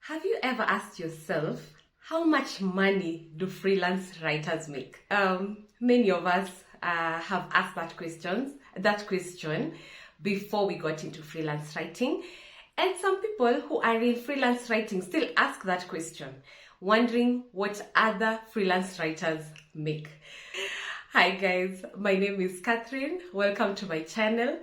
Have you ever asked yourself, how much money do freelance writers make? Many of us have asked that question before we got into freelance writing. And some people who are in freelance writing still ask that question, wondering what other freelance writers make. Hi guys, my name is Catherine. Welcome to my channel.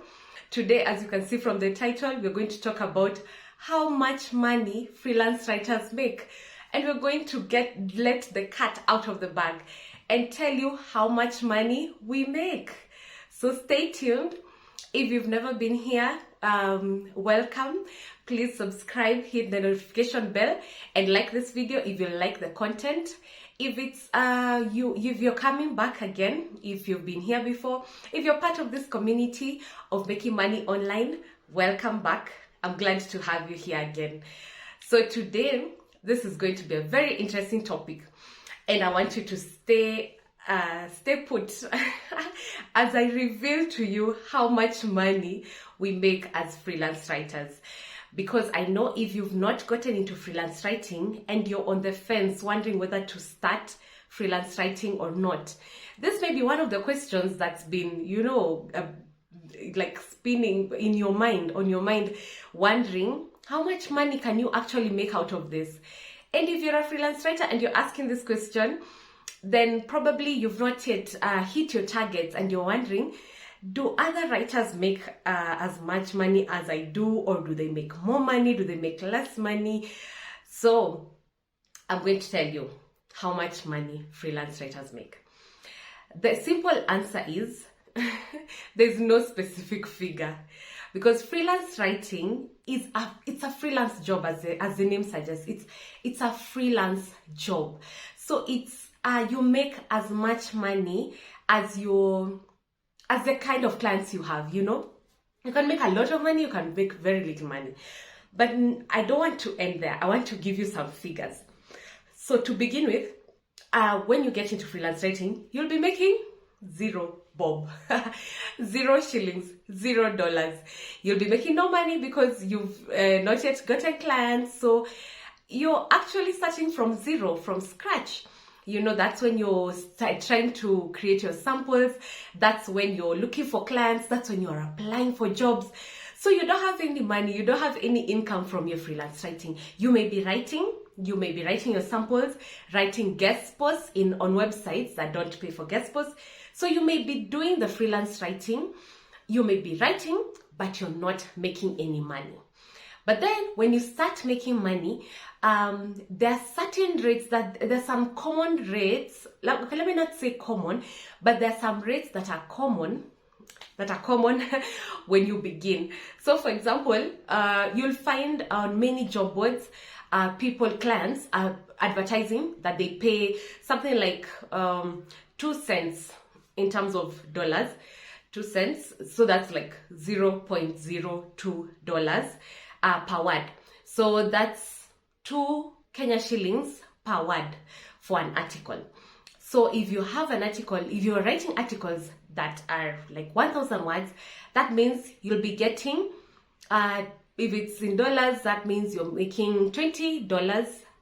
Today, as you can see from the title, we're going to talk about how much money freelance writers make. And we're going to let the cat out of the bag and tell you how much money we make. So stay tuned. If you've never been here, welcome. Please subscribe, hit the notification bell, and like this video if you like the content. If it's if you're coming back again, if you've been here before, if you're part of this community of making money online, welcome back. I'm glad to have you here again. So today, this is going to be a very interesting topic, and I want you to stay put as I reveal to you how much money we make as freelance writers. Because I know if you've not gotten into freelance writing and you're on the fence wondering whether to start freelance writing or not, this may be one of the questions that's been, like spinning in your mind, wondering how much money can you actually make out of this? And if you're a freelance writer and you're asking this question, then probably you've not yet hit your targets and you're wondering, do other writers make as much money as I do, or do they make more money? Do they make less money? So I'm going to tell you how much money freelance writers make. The simple answer is there's no specific figure, because freelance writing is it's a freelance job, as the name suggests. It's a freelance job. So it's you make as much money as the kind of clients you have. You can make a lot of money, you can make very little money. But I don't want to end there. I want to give you some figures. So to begin with, when you get into freelance writing, you'll be making zero bob, 0 shillings, $0. You'll be making no money because you've not yet gotten clients. So you're actually starting from zero, from scratch. That's when you're trying to create your samples. That's when you're looking for clients. That's when you're applying for jobs. So you don't have any money. You don't have any income from your freelance writing. You may be writing your samples, writing guest posts on websites that don't pay for guest posts. So you may be doing the freelance writing. You may be writing, but you're not making any money. But then when you start making money, there are certain rates there's some common rates. Okay, let me not say common, but there are some rates that are common when you begin. So for example, you'll find on many job boards, clients are advertising that they pay something like 2 cents in terms of dollars, 2 cents. So that's like $0.02 per word. So that's 2 Kenya shillings per word for an article. So if you have an article, if you're writing articles that are like 1,000 words, that means you'll be getting, if it's in dollars, that means you're making $20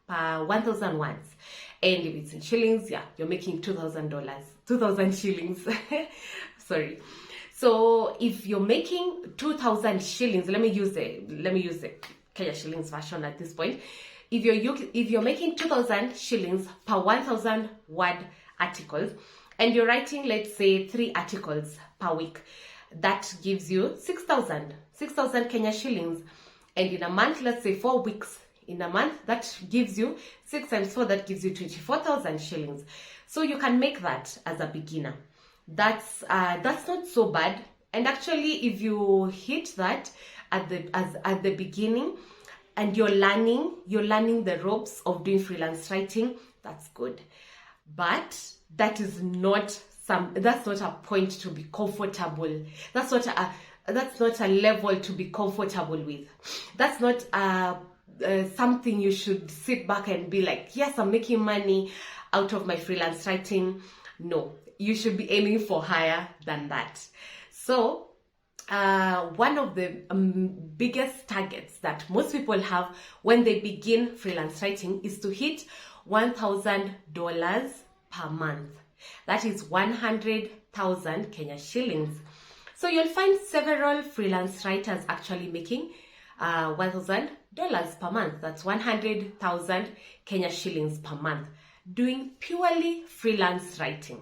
per 1,000 words. And if it's in shillings, you're making $2,000 shillings. Sorry. So if you're making 2,000 shillings, let me use the Kenya shillings version at this point. If you're making 2,000 shillings per 1,000 word articles, and you're writing, let's say, 3 articles per week, that gives you 6,000 Kenya shillings. And in a month, let's say 4 weeks in a month, that gives you 6 times 4, that gives you 24,000 shillings. So you can make that as a beginner. That's not so bad. And actually, if you hit that at the beginning and you're learning the ropes of doing freelance writing, that's good. But that is not a point to be comfortable. That's not a level to be comfortable with. That's not something you should sit back and be like, yes, I'm making money out of my freelance writing. No, you should be aiming for higher than that. So one of the biggest targets that most people have when they begin freelance writing is to hit $1,000 per month. That is 100,000 Kenya shillings. So you'll find several freelance writers actually making $1,000 per month. That's 100,000 Kenya shillings per month, doing purely freelance writing.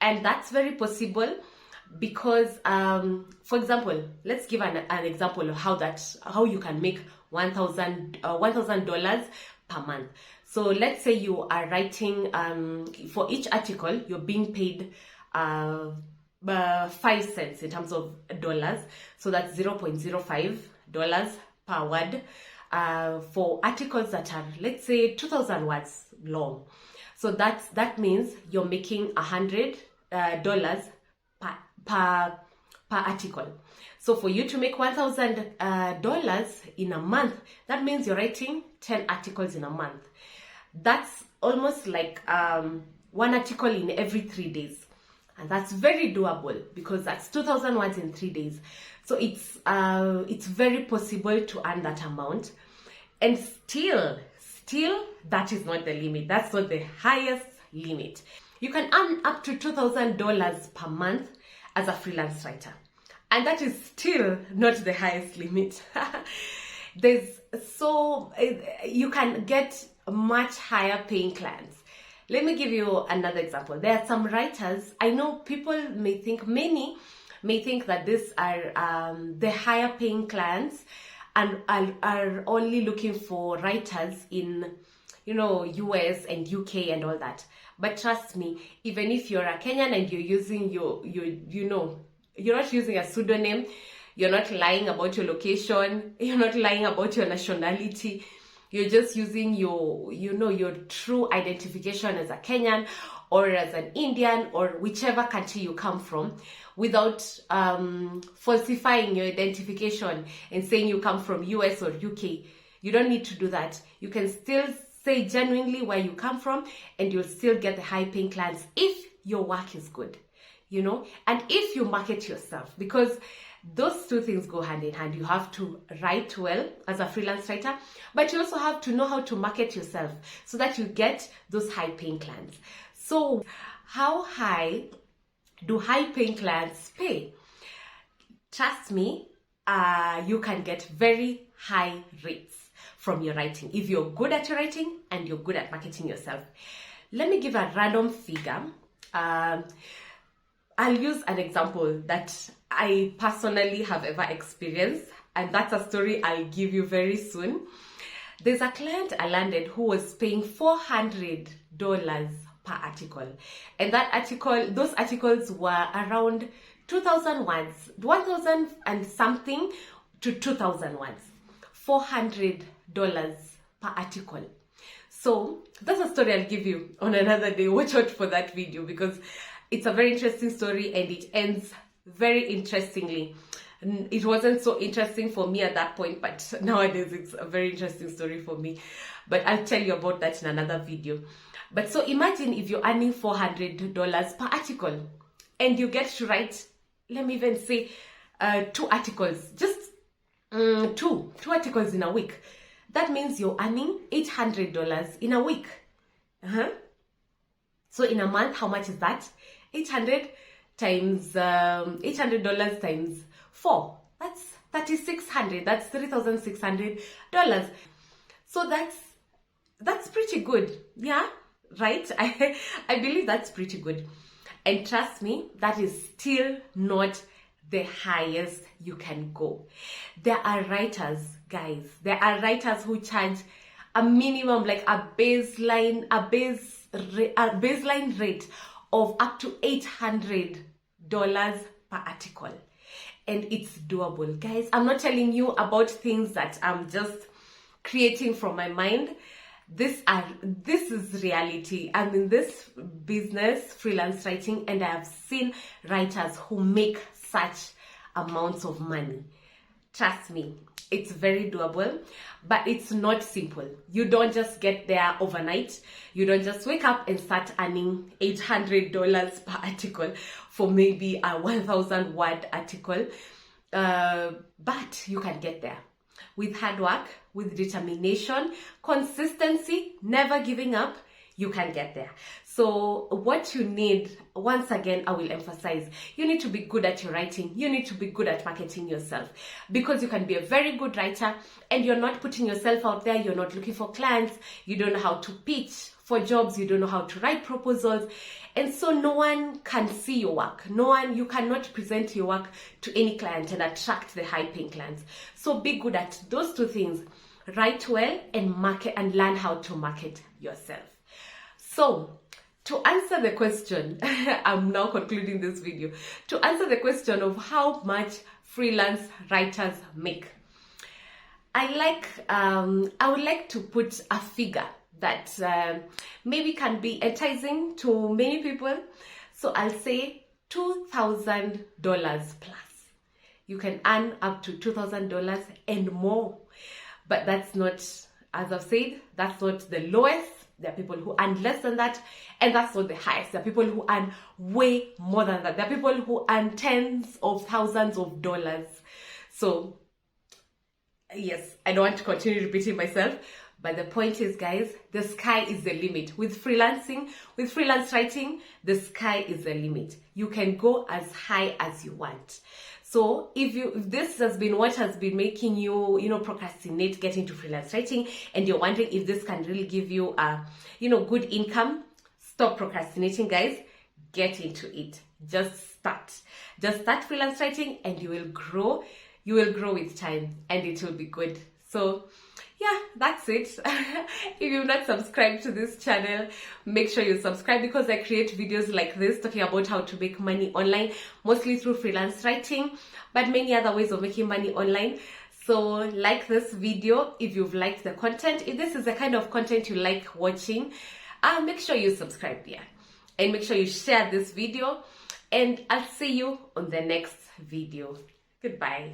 And that's very possible because, for example, let's give an example of how you can make $1,000 per month. So let's say you are writing, for each article, you're being paid 5 cents in terms of dollars. So that's $0.05 per word for articles that are, let's say, 2,000 words long. So that means you're making $100 per article. So for you to make $1,000 in a month, that means you're writing 10 articles in a month. That's almost like one article in every 3 days. And that's very doable because that's 2,000 words in 3 days. So it's very possible to earn that amount. And still, that is not the limit. That's not the highest limit. You can earn up to $2,000 per month as a freelance writer. And that is still not the highest limit. You can get much higher paying clients. Let me give you another example. There are some writers, I know many may think that these are the higher paying clients and are only looking for writers in, US and UK and all that. But trust me, even if you're a Kenyan and you're using you're not using a pseudonym, you're not lying about your location, you're not lying about your nationality, you're just using your true identification as a Kenyan or as an Indian or whichever country you come from, without falsifying your identification and saying you come from US or UK. You don't need to do that. You can still say genuinely where you come from and you'll still get the high paying clients if your work is good, and if you market yourself, because those two things go hand in hand. You have to write well as a freelance writer, but you also have to know how to market yourself so that you get those high paying clients. So how high do high paying clients pay? Trust me, you can get very high rates from your writing if you're good at your writing and you're good at marketing yourself. Let me give a random figure. I'll use an example that I personally have ever experienced, and that's a story I'll give you very soon. There's a client I landed who was paying $400 per article, and those articles were around 2,000 words, 1,000 and something to 2,000 words. $400 per article. So that's a story I'll give you on another day. Watch out for that video because it's a very interesting story and it ends very interestingly. It wasn't so interesting for me at that point, but nowadays it's a very interesting story for me. But I'll tell you about that in another video. But so imagine if you're earning $400 per article and you get to write, let me even say, 2 articles, just two articles in a week. That means you're earning $800 in a week. So in a month, how much is that? $800 times 4. That's $3,600. That's $3,600. So that's pretty good. Yeah, right? I believe that's pretty good. And trust me, that is still not the highest you can go. There are writers, guys. There are writers who charge a minimum, like a baseline rate of up to $800 per article. And it's doable, guys. I'm not telling you about things that I'm just creating from my mind. This is reality. I'm in this business, freelance writing, and I have seen writers who make such amounts of money. Trust me, it's very doable, but it's not simple. You don't just get there overnight. You don't just wake up and start earning $800 per article for maybe a 1,000 word article. but you can get there with hard work, with determination, consistency, never giving up. You can get there. So what you need, once again, I will emphasize, you need to be good at your writing. You need to be good at marketing yourself, because you can be a very good writer and you're not putting yourself out there. You're not looking for clients. You don't know how to pitch for jobs. You don't know how to write proposals. And so no one can see your work. You cannot present your work to any client and attract the high paying clients. So be good at those two things. Write well and market, and learn how to market yourself. So, to answer the question, I'm now concluding this video. To answer the question of how much freelance writers make, I would like to put a figure that maybe can be enticing to many people. So I'll say $2,000 plus. You can earn up to $2,000 and more. But that's not, as I've said, that's not the lowest. There are people who earn less than that, and that's not the highest. There are people who earn way more than that. There are people who earn tens of thousands of dollars. So, yes, I don't want to continue repeating myself, but the point is, guys, the sky is the limit. With freelancing, with freelance writing, the sky is the limit. You can go as high as you want. So if this has been what has been making you, procrastinate getting into freelance writing, and you're wondering if this can really give you a, good income, stop procrastinating, guys. Get into it. Just start freelance writing, and you will grow. You will grow with time, and it will be good. So yeah, that's it. If you've not subscribed to this channel, make sure you subscribe, because I create videos like this talking about how to make money online, mostly through freelance writing, but many other ways of making money online. So like this video if you've liked the content. If this is the kind of content you like watching, make sure you subscribe here, and make sure you share this video, and I'll see you on the next video. Goodbye.